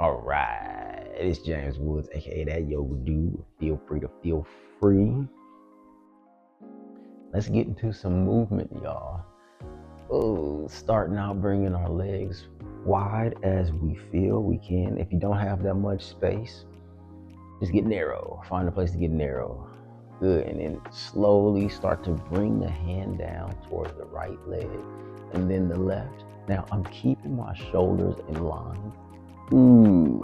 All right, it's James Woods, aka that yoga dude. Feel free to feel free. Let's get into some movement, y'all. Oh, starting out bringing our legs wide as we feel we can. If you don't have that much space, just get narrow. Find a place to get narrow. Good, and then slowly start to bring the hand down towards the right leg and then the left. Now I'm keeping my shoulders in line. Ooh.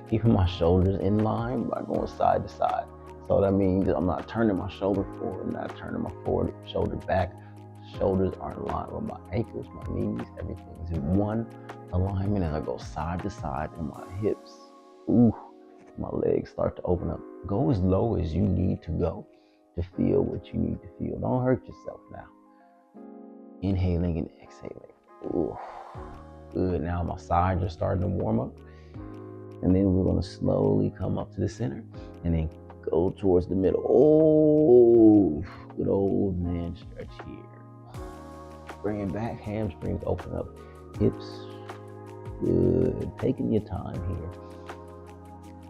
Keeping my shoulders in line by going side to side. So that means I'm not turning my shoulder forward, I'm not turning my forward shoulder back. Shoulders are in line with my ankles, my knees, everything is in one alignment, and I go side to side, and my hips, ooh, my legs start to open up. Go as low as you need to go to feel what you need to feel. Don't hurt yourself now. Inhaling and exhaling. Ooh, good. Now my sides are starting to warm up. And then we're gonna slowly come up to the center and then go towards the middle. Oh, good old man stretch here. Bring it back, hamstrings open up, hips. Good, taking your time here.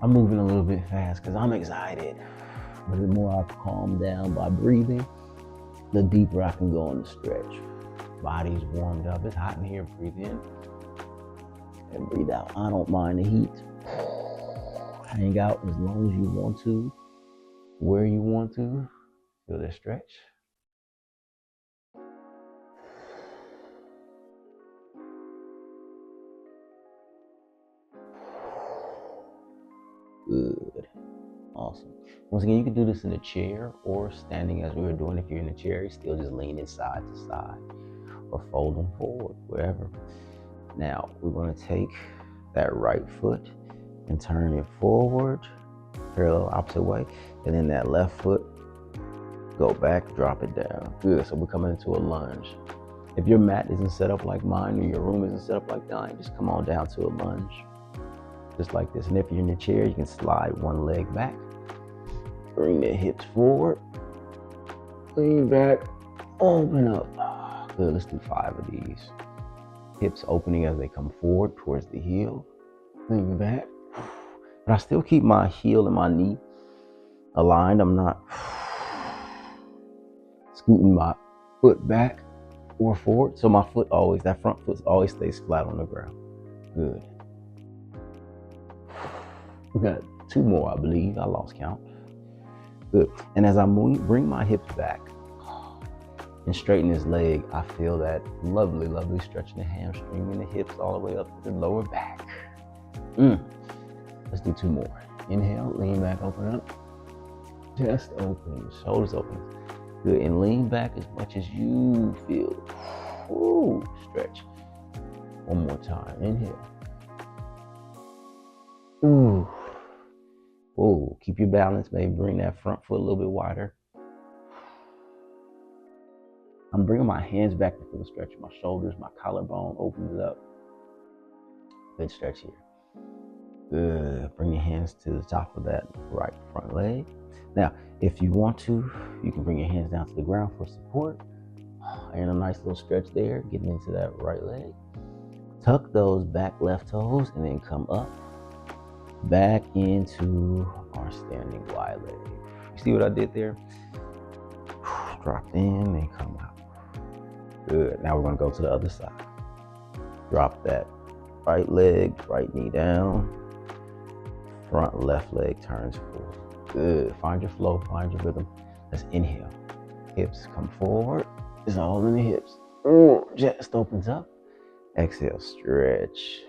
I'm moving a little bit fast because I'm excited. But the more I calm down by breathing, the deeper I can go in the stretch. Body's warmed up, it's hot in here, breathe in and breathe out. I don't mind the heat. Hang out as long as you want to, where you want to. Feel that stretch. Good. Awesome. Once again, you can do this in a chair or standing as we were doing. If you're in a chair, you're still just leaning side to side or folding forward, wherever. Now, we're going to take that right foot and turn it forward, parallel opposite way, and then that left foot, go back, drop it down. Good, so we're coming into a lunge. If your mat isn't set up like mine or your room isn't set up like mine, just come on down to a lunge, just like this. And if you're in the chair, you can slide one leg back, bring the hips forward, lean back, open up. Good, let's do 5 of these. Hips opening as they come forward towards the heel, lean back. But I still keep my heel and my knee aligned. I'm not scooting my foot back or forward. So my foot always, that front foot always stays flat on the ground. Good. We got 2 more, I believe. I lost count. Good. And as I bring my hips back and straighten this leg, I feel that lovely, lovely stretching the hamstring and the hips all the way up to the lower back. Let's do 2 more. Inhale, lean back, open up. Chest open, shoulders open. Good, and lean back as much as you feel. Ooh, stretch. One more time, inhale. Ooh. Ooh, keep your balance, maybe bring that front foot a little bit wider. I'm bringing my hands back to feel the stretch. My shoulders, my collarbone opens up. Good stretch here. Good. Bring your hands to the top of that right front leg. Now, if you want to, you can bring your hands down to the ground for support. And a nice little stretch there, getting into that right leg. Tuck those back left toes and then come up, back into our standing wide leg. You see what I did there? Drop in and come out. Good. Now we're going to go to the other side. Drop that right leg, right knee down. Front left leg turns forward. Good. Find your flow, find your rhythm. Let's inhale. Hips come forward. It's all in the hips. Chest opens up. Exhale, stretch.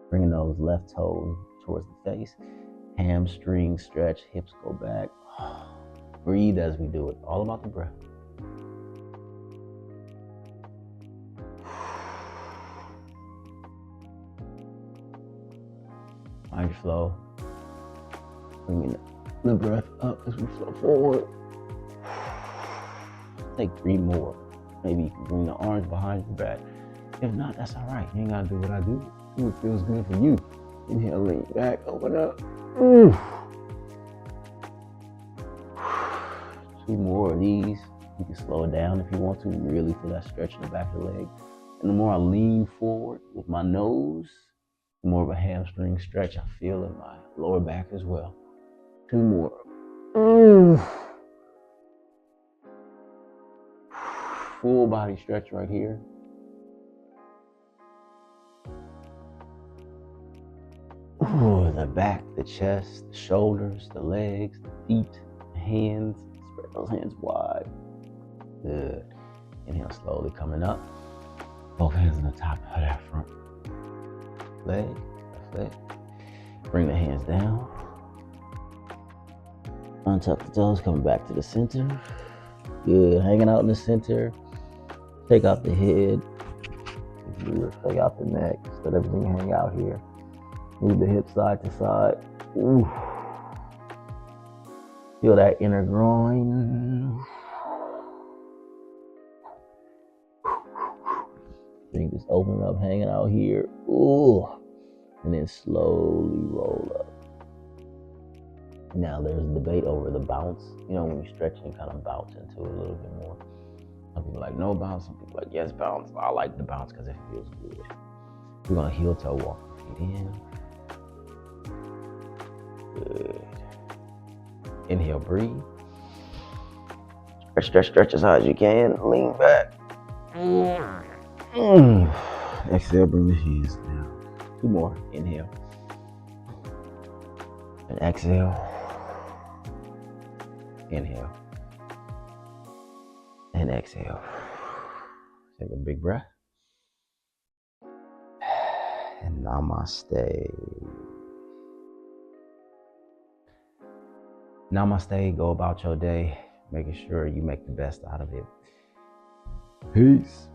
Bringing those left toes towards the face. Hamstring stretch, hips go back. Breathe as we do it. All about the breath. Find your flow. Bringing the breath up as we flow forward. Take 3 more. Maybe you can bring the arms behind your back. If not, that's all right. You ain't gotta do what I do. Do what feels good for you. Inhale, lean back, open up. 2 more of these. You can slow it down if you want to. Really feel that stretch in the back of the leg. And the more I lean forward with my nose, the more of a hamstring stretch I feel in my lower back as well. 2 more. Full body stretch right here. Ooh, the back, the chest, the shoulders, the legs, the feet, the hands. Spread those hands wide. Good. Inhale slowly, coming up. Both hands on the top of that front leg, left leg. Bring the hands down. Untuck the toes, coming back to the center. Good. Hanging out in the center. Take out the head. Take out the neck. Let everything hang out here. Move the hips side to side. Ooh. Feel that inner groin. Thing just open up, hanging out here. Ooh. And then slowly roll up. Now there's a debate over the bounce. You know, when you stretch and kind of bounce into it a little bit more. Some people like no bounce, some people like yes bounce. I like the bounce because it feels good. We're gonna heel toe walk the feet in. Good. Inhale, breathe. Stretch as hard as you can. Lean back. Exhale, bring the hands down. 2 more. Inhale. And exhale. Inhale. And exhale. Take a big breath. And namaste. Namaste. Go about your day, making sure you make the best out of it. Peace.